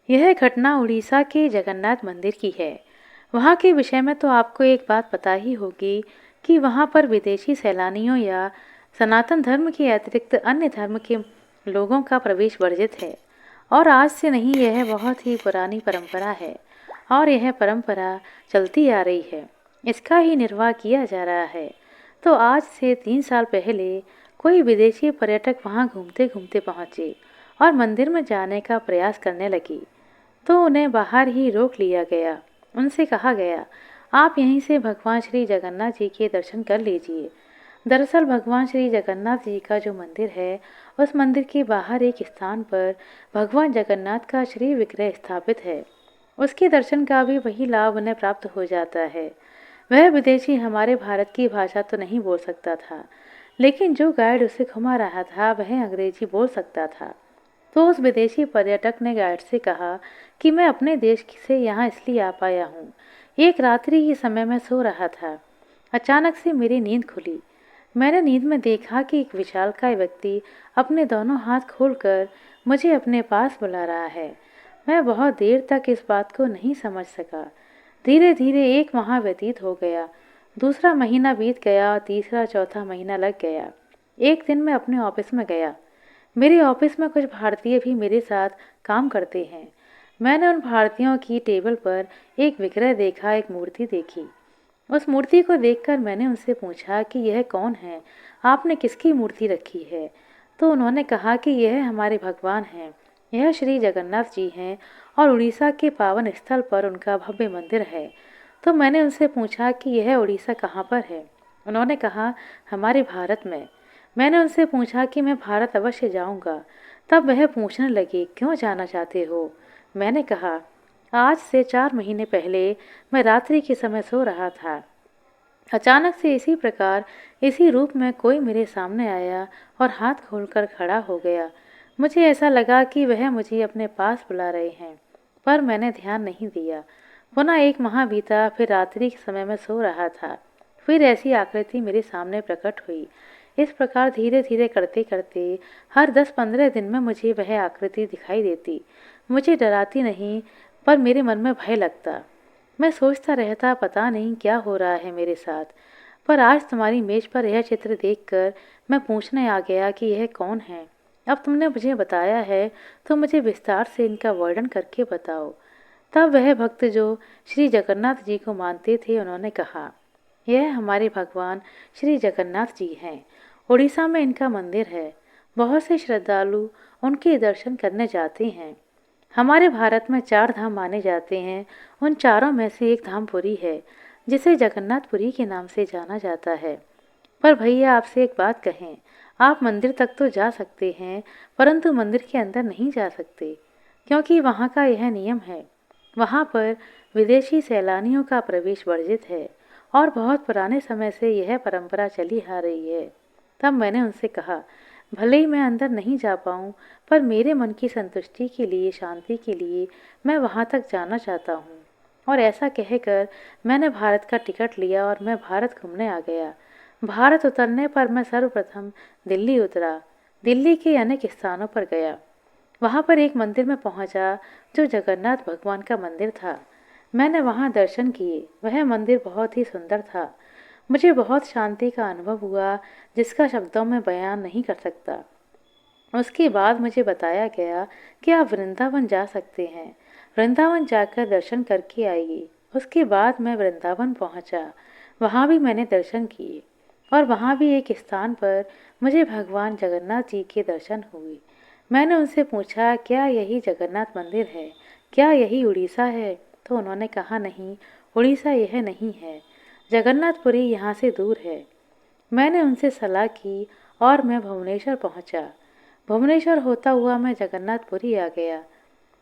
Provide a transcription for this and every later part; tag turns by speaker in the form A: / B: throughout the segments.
A: यह घटना उड़ीसा के जगन्नाथ मंदिर की है। वहाँ के विषय में तो आपको एक बात पता ही होगी कि वहाँ पर विदेशी सैलानियों या सनातन धर्म के अतिरिक्त अन्य धर्म के लोगों का प्रवेश वर्जित है। और आज से नहीं, यह बहुत ही पुरानी परंपरा है और यह परंपरा चलती आ रही है। इसका ही निर्वाह किया जा रहा है। तो आज से 3 साल पहले कोई विदेशी पर्यटक वहाँ घूमते घूमते पहुँचे और मंदिर में जाने का प्रयास करने लगी, तो उन्हें बाहर ही रोक लिया गया। उनसे कहा गया, आप यहीं से भगवान श्री जगन्नाथ जी के दर्शन कर लीजिए। दरअसल भगवान श्री जगन्नाथ जी का जो मंदिर है, उस मंदिर के बाहर एक स्थान पर भगवान जगन्नाथ का श्री विग्रह स्थापित है। उसके दर्शन का भी वही लाभ उन्हें प्राप्त हो जाता है। वह विदेशी हमारे भारत की भाषा तो नहीं बोल सकता था, लेकिन जो गाइड उसे घुमा रहा था वह अंग्रेजी बोल सकता था। तो उस विदेशी पर्यटक ने गाइड से कहा कि मैं अपने देश से यहाँ इसलिए आ पाया हूँ। एक रात्रि के समय मैं सो रहा था। अचानक से मेरी नींद खुली। मैंने नींद में देखा कि एक विशालकाय व्यक्ति अपने दोनों हाथ खोलकर मुझे अपने पास बुला रहा है। मैं बहुत देर तक इस बात को नहीं समझ सका। धीरे धीरे 1 माह व्यतीत हो गया, दूसरा महीना बीत गया और तीसरा चौथा महीना लग गया। एक दिन मैं अपने ऑफिस में गया। मेरे ऑफिस में कुछ भारतीय भी मेरे साथ काम करते हैं। मैंने उन भारतीयों की टेबल पर एक विग्रह देखा, एक मूर्ति देखी। उस मूर्ति को देखकर मैंने उनसे पूछा कि यह कौन है, आपने किसकी मूर्ति रखी है। तो उन्होंने कहा कि यह हमारे भगवान हैं, यह श्री जगन्नाथ जी हैं और उड़ीसा के पावन स्थल पर उनका भव्य मंदिर है। तो मैंने उनसे पूछा कि यह उड़ीसा कहाँ पर है। उन्होंने कहा, हमारे भारत में। मैंने उनसे पूछा कि मैं भारत अवश्य जाऊंगा। तब वह पूछने लगे, क्यों जाना चाहते हो। मैंने कहा, आज से 4 महीने पहले मैं रात्रि के समय सो रहा था। अचानक से इसी प्रकार, इसी रूप में कोई मेरे सामने आया और हाथ खोलकर खड़ा हो गया। मुझे ऐसा लगा कि वह मुझे अपने पास बुला रहे हैं, पर मैंने ध्यान नहीं दिया। पुनः 1 माह बीता, फिर रात्रि के समय मैं सो रहा था। फिर ऐसी आकृति मेरे सामने प्रकट हुई। इस प्रकार धीरे धीरे करते करते हर 10-15 दिन में मुझे वह आकृति दिखाई देती। मुझे डराती नहीं, पर मेरे मन में भय लगता। मैं सोचता रहता, पता नहीं क्या हो रहा है मेरे साथ। पर आज तुम्हारी मेज पर यह चित्र देखकर मैं पूछने आ गया कि यह कौन है। अब तुमने मुझे बताया है, तो मुझे विस्तार से इनका वर्णन करके बताओ। तब वह भक्त जो श्री जगन्नाथ जी को मानते थे, उन्होंने कहा, यह हमारे भगवान श्री जगन्नाथ जी हैं। उड़ीसा में इनका मंदिर है। बहुत से श्रद्धालु उनके दर्शन करने जाते हैं। हमारे भारत में 4 धाम माने जाते हैं। उन चारों में से एक धाम पुरी है, जिसे जगन्नाथपुरी के नाम से जाना जाता है। पर भैया, आपसे एक बात कहें, आप मंदिर तक तो जा सकते हैं, परंतु मंदिर के अंदर नहीं जा सकते, क्योंकि वहाँ का यह नियम है। वहाँ पर विदेशी सैलानियों का प्रवेश वर्जित है और बहुत पुराने समय से यह परंपरा चली आ रही है। तब मैंने उनसे कहा, भले ही मैं अंदर नहीं जा पाऊँ, पर मेरे मन की संतुष्टि के लिए, शांति के लिए मैं वहाँ तक जाना चाहता हूँ। और ऐसा कहकर मैंने भारत का टिकट लिया और मैं भारत घूमने आ गया। भारत उतरने पर मैं सर्वप्रथम दिल्ली उतरा। दिल्ली के अनेक स्थानों पर गया। वहाँ पर एक मंदिर में पहुँचा, जो जगन्नाथ भगवान का मंदिर था। मैंने वहाँ दर्शन किए। वह मंदिर बहुत ही सुंदर था। मुझे बहुत शांति का अनुभव हुआ, जिसका शब्दों में बयान नहीं कर सकता। उसके बाद मुझे बताया गया कि आप वृंदावन जा सकते हैं। वृंदावन जाकर दर्शन करके आइए। उसके बाद मैं वृंदावन पहुंचा। वहां भी मैंने दर्शन किए और वहां भी एक स्थान पर मुझे भगवान जगन्नाथ जी के दर्शन हुए। मैंने उनसे पूछा, क्या यही जगन्नाथ मंदिर है? क्या यही उड़ीसा है? तो उन्होंने कहा, नहीं, उड़ीसा यह नहीं है। जगन्नाथपुरी यहाँ से दूर है। मैंने उनसे सलाह की और मैं भुवनेश्वर पहुंचा। भुवनेश्वर होता हुआ मैं जगन्नाथपुरी आ गया।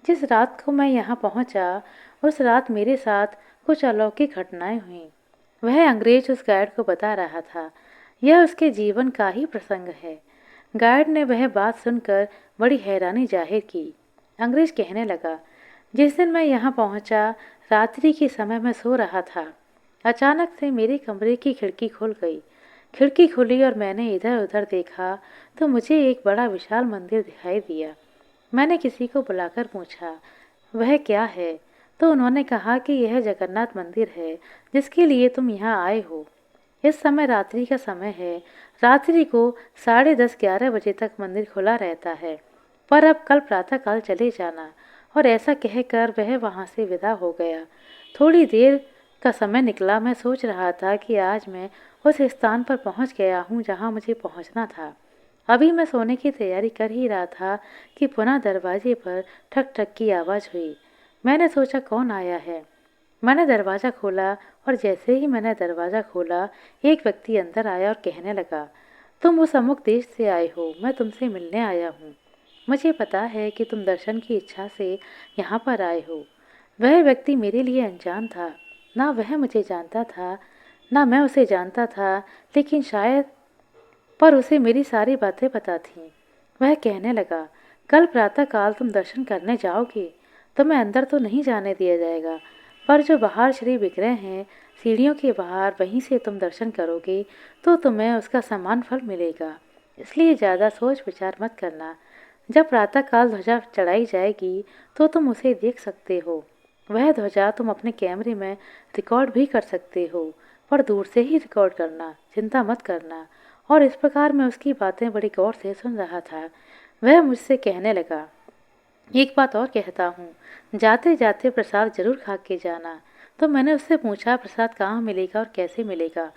A: जिस रात को मैं यहाँ पहुंचा, उस रात मेरे साथ कुछ अलौकिक घटनाएं हुईं। वह अंग्रेज उस गाइड को बता रहा था। यह उसके जीवन का ही प्रसंग है। गाइड ने वह बात सुनकर बड़ी हैरानी जाहिर की। अंग्रेज कहने लगा, जिस दिन मैं यहाँ पहुंचा, रात्रि के समय मैं सो रहा था। अचानक से मेरे कमरे की खिड़की खुल गई। खिड़की खुली और मैंने इधर उधर देखा, तो मुझे एक बड़ा विशाल मंदिर दिखाई दिया। मैंने किसी को बुलाकर पूछा, वह क्या है? तो उन्होंने कहा कि यह जगन्नाथ मंदिर है जिसके लिए तुम यहाँ आए हो। इस समय रात्रि का समय है। रात्रि को 10:30-11 बजे तक मंदिर खुला रहता है, पर अब कल प्रातःकाल चले जाना। और ऐसा कहकर वह वहाँ से विदा हो गया। थोड़ी देर का समय निकला। मैं सोच रहा था कि आज मैं उस स्थान पर पहुँच गया हूँ जहाँ मुझे पहुँचना था। अभी मैं सोने की तैयारी कर ही रहा था कि पुनः दरवाजे पर ठक ठक की आवाज़ हुई। मैंने सोचा कौन आया है। मैंने दरवाज़ा खोला और जैसे ही मैंने दरवाज़ा खोला, एक व्यक्ति अंदर आया और कहने लगा, तुम उस अमुक देश से आए हो, मैं तुमसे मिलने आया हूँ। मुझे पता है कि तुम दर्शन की इच्छा से यहाँ पर आए हो। वह व्यक्ति मेरे लिए अनजान था। ना वह मुझे जानता था, ना मैं उसे जानता था, लेकिन शायद पर उसे मेरी सारी बातें पता थीं। वह कहने लगा, कल प्रातःकाल तुम दर्शन करने जाओगे, तुम्हें अंदर तो नहीं जाने दिया जाएगा, पर जो बाहर श्री विग्रह हैं, सीढ़ियों के बाहर, वहीं से तुम दर्शन करोगे तो तुम्हें उसका समान फल मिलेगा। इसलिए ज़्यादा सोच विचार मत करना। जब प्रातःकाल ध्वजा चढ़ाई जाएगी तो तुम उसे देख सकते हो। वह ध्वजा तुम अपने कैमरे में रिकॉर्ड भी कर सकते हो, पर दूर से ही रिकॉर्ड करना, चिंता मत करना। और इस प्रकार मैं उसकी बातें बड़ी गौर से सुन रहा था। वह मुझसे कहने लगा, एक बात और कहता हूँ, जाते जाते प्रसाद जरूर खा के जाना। तो मैंने उससे पूछा, प्रसाद कहाँ मिलेगा और कैसे मिलेगा?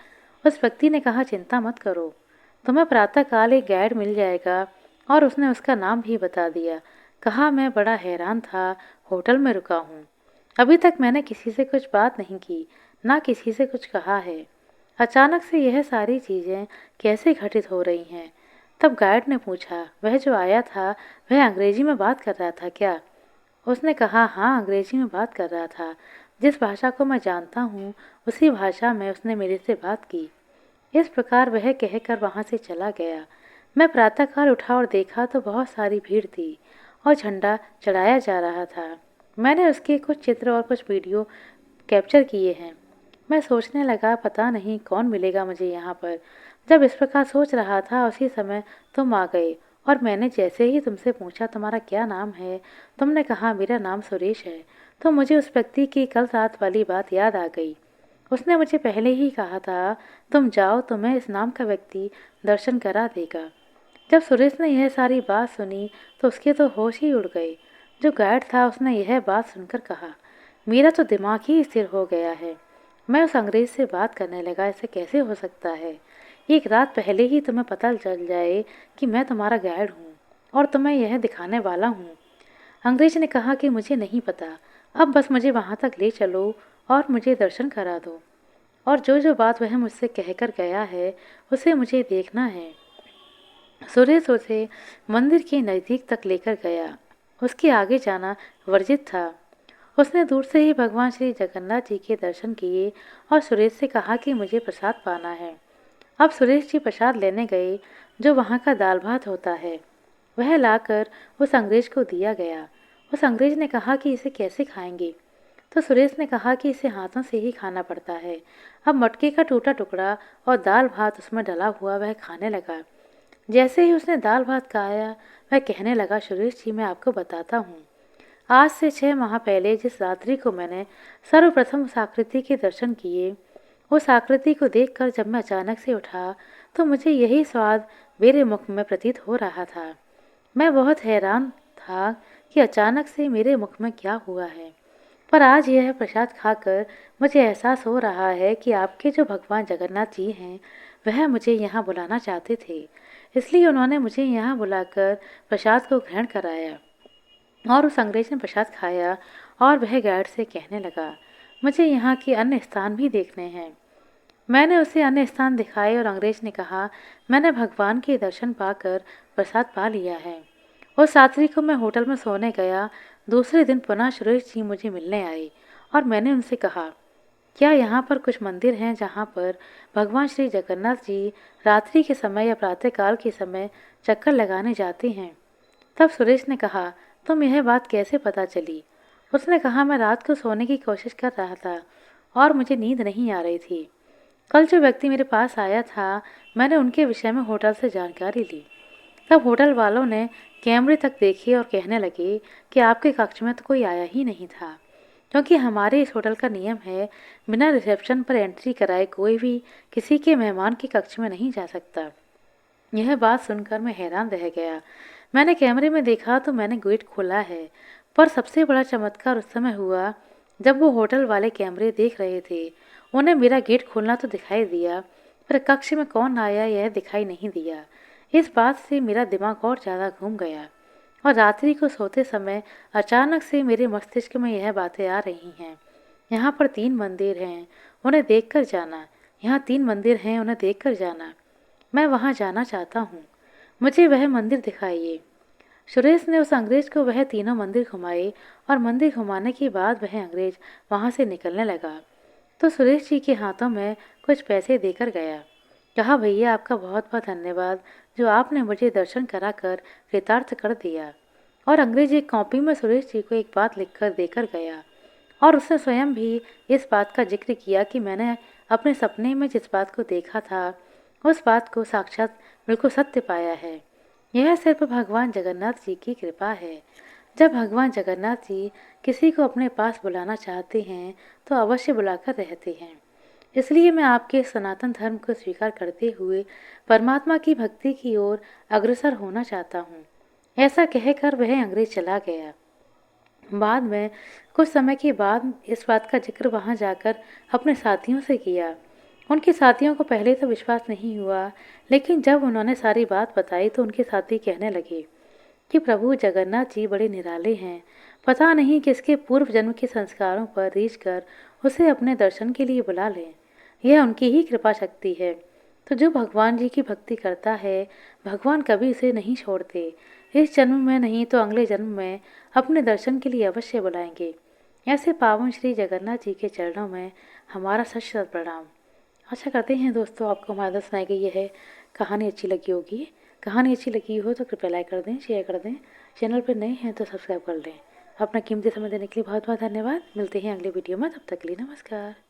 A: उस व्यक्ति ने कहा, चिंता मत करो, तुम्हें प्रातःकाल एक गाइड मिल जाएगा। और उसने उसका नाम भी बता दिया। कहा, मैं बड़ा हैरान था, होटल में रुका हूँ। अभी तक मैंने किसी से कुछ बात नहीं की, ना किसी से कुछ कहा है। अचानक से यह सारी चीज़ें कैसे घटित हो रही हैं? तब गाइड ने पूछा, वह जो आया था वह अंग्रेजी में बात कर रहा था क्या? उसने कहा, हाँ, अंग्रेजी में बात कर रहा था। जिस भाषा को मैं जानता हूँ उसी भाषा में उसने मेरे से बात की। इस प्रकार वह कहकर वहाँ से चला गया। मैं प्रातःकाल उठा और देखा तो बहुत सारी भीड़ थी और झंडा चढ़ाया जा रहा था। मैंने उसके कुछ चित्र और कुछ वीडियो कैप्चर किए हैं। मैं सोचने लगा, पता नहीं कौन मिलेगा मुझे यहाँ पर। जब इस प्रकार सोच रहा था उसी समय तुम आ गए और मैंने जैसे ही तुमसे पूछा, तुम्हारा क्या नाम है? तुमने कहा, मेरा नाम सुरेश है। तो मुझे उस व्यक्ति की कल रात वाली बात याद आ गई। उसने मुझे पहले ही कहा था, तुम जाओ, तुम्हें इस नाम का व्यक्ति दर्शन करा देगा। जब सुरेश ने यह सारी बात सुनी तो उसके तो होश ही उड़ गए। जो गाइड था उसने यह बात सुनकर कहा, मेरा तो दिमाग ही स्थिर हो गया है। मैं उस अंग्रेज से बात करने लगा, ऐसे कैसे हो सकता है? एक रात पहले ही तुम्हें पता चल जाए कि मैं तुम्हारा गाइड हूँ और तुम्हें यह दिखाने वाला हूँ। अंग्रेज ने कहा कि मुझे नहीं पता, अब बस मुझे वहाँ तक ले चलो और मुझे दर्शन करा दो। और जो जो बात वह मुझसे कहकर गया है उसे मुझे देखना है। सुरेश उसे मंदिर के नज़दीक तक लेकर गया। उसके आगे जाना वर्जित था। उसने दूर से ही भगवान श्री जगन्नाथ जी के दर्शन किए और सुरेश से कहा कि मुझे प्रसाद पाना है। अब सुरेश जी प्रसाद लेने गए, जो वहाँ का दाल भात होता है वह लाकर उस अंग्रेज को दिया गया। उस अंग्रेज ने कहा कि इसे कैसे खाएंगे? तो सुरेश ने कहा कि इसे हाथों से ही खाना पड़ता है। अब मटके का टूटा टुकड़ा और दाल भात उसमें डला हुआ वह खाने लगा। जैसे ही उसने दाल भात खाया वह कहने लगा, सुरेश जी, मैं आपको बताता हूँ, आज से 6 माह पहले जिस रात्रि को मैंने सर्वप्रथम उस आकृति के दर्शन किए, उस आकृति को देखकर जब मैं अचानक से उठा तो मुझे यही स्वाद मेरे मुख में प्रतीत हो रहा था। मैं बहुत हैरान था कि अचानक से मेरे मुख में क्या हुआ है। पर आज यह प्रसाद खाकर मुझे एहसास हो रहा है कि आपके जो भगवान जगन्नाथ जी हैं वह मुझे यहाँ बुलाना चाहते थे। इसलिए उन्होंने मुझे यहाँ बुलाकर प्रसाद को ग्रहण कराया। और उस अंग्रेज ने प्रसाद खाया और वह गाइड से कहने लगा, मुझे यहाँ के अन्य स्थान भी देखने हैं। मैंने उसे अन्य स्थान दिखाए और अंग्रेज ने कहा, मैंने भगवान के दर्शन पाकर प्रसाद पा लिया है। उस रात्रि को मैं होटल में सोने गया। दूसरे दिन पुनः सुरेश जी मुझे मिलने आए और मैंने उनसे कहा, क्या यहाँ पर कुछ मंदिर हैं जहाँ पर भगवान श्री जगन्नाथ जी रात्रि के समय या प्रातःकाल के समय चक्कर लगाने जाते हैं? तब सुरेश ने कहा, तुम यह बात कैसे पता चली? उसने कहा, मैं रात को सोने की कोशिश कर रहा था और मुझे नींद नहीं आ रही थी। कल जो व्यक्ति मेरे पास आया था मैंने उनके विषय में होटल से जानकारी ली। तब होटल वालों ने कैमरे तक देखे और कहने लगे कि आपके कक्ष में तो कोई आया ही नहीं था, क्योंकि हमारे इस होटल का नियम है बिना रिसेप्शन पर एंट्री कराए कोई भी किसी के मेहमान के कक्ष में नहीं जा सकता। यह बात सुनकर मैं हैरान रह गया। मैंने कैमरे में देखा तो मैंने गेट खोला है, पर सबसे बड़ा चमत्कार उस समय हुआ जब वो होटल वाले कैमरे देख रहे थे। उन्हें मेरा गेट खोलना तो दिखाई दिया, पर कक्ष में कौन आया यह दिखाई नहीं दिया। इस बात से मेरा दिमाग और ज़्यादा घूम गया और रात्रि को सोते समय अचानक से मेरे मस्तिष्क में यह बातें आ रही हैं। यहाँ पर 3 मंदिर हैं, उन्हें देखकर जाना। यहाँ 3 मंदिर हैं, उन्हें देखकर जाना। मैं वहाँ जाना चाहता हूँ, मुझे वह मंदिर दिखाइए। सुरेश ने उस अंग्रेज को वह तीनों मंदिर घुमाए और मंदिर घुमाने के बाद वह अंग्रेज वहाँ से निकलने लगा तो सुरेश जी के हाथों में कुछ पैसे देकर गया। कहा, भैया आपका बहुत बहुत धन्यवाद जो आपने मुझे दर्शन कराकर कृतार्थ कर दिया। और अंग्रेज एक कॉपी में सुरेश जी को एक बात लिखकर देकर गया और उसने स्वयं भी इस बात का जिक्र किया कि मैंने अपने सपने में जिस बात को देखा था उस बात को साक्षात बिल्कुल सत्य पाया है। यह सिर्फ भगवान जगन्नाथ जी की कृपा है। जब भगवान जगन्नाथ जी किसी को अपने पास बुलाना चाहते हैं तो अवश्य बुलाकर रहते हैं। इसलिए मैं आपके सनातन धर्म को स्वीकार करते हुए परमात्मा की भक्ति की ओर अग्रसर होना चाहता हूँ। ऐसा कहकर वह अंग्रेज चला गया। बाद में कुछ समय के बाद इस बात का जिक्र वहाँ जाकर अपने साथियों से किया। उनके साथियों को पहले तो विश्वास नहीं हुआ, लेकिन जब उन्होंने सारी बात बताई तो उनके साथी कहने लगे कि प्रभु जगन्नाथ जी बड़े निराले हैं। पता नहीं किसके पूर्व जन्म के संस्कारों पर रीझ कर उसे अपने दर्शन के लिए बुला लें। यह उनकी ही कृपा शक्ति है। तो जो भगवान जी की भक्ति करता है, भगवान कभी इसे नहीं छोड़ते। इस जन्म में नहीं तो अगले जन्म में अपने दर्शन के लिए अवश्य बुलाएंगे। ऐसे पावन श्री जगन्नाथ जी के चरणों में हमारा सत सत प्रणाम। आशा करते हैं दोस्तों आपको हमारे द्वारा सुनाई गई यह कहानी अच्छी लगी होगी। कहानी अच्छी लगी हो तो कृपया लाइक कर दें, शेयर कर दें। चैनल पर नए हैं तो सब्सक्राइब कर लें। अपना कीमती समय देने के लिए बहुत बहुत धन्यवाद। मिलते हैं अगले वीडियो में, तब तक के लिए नमस्कार।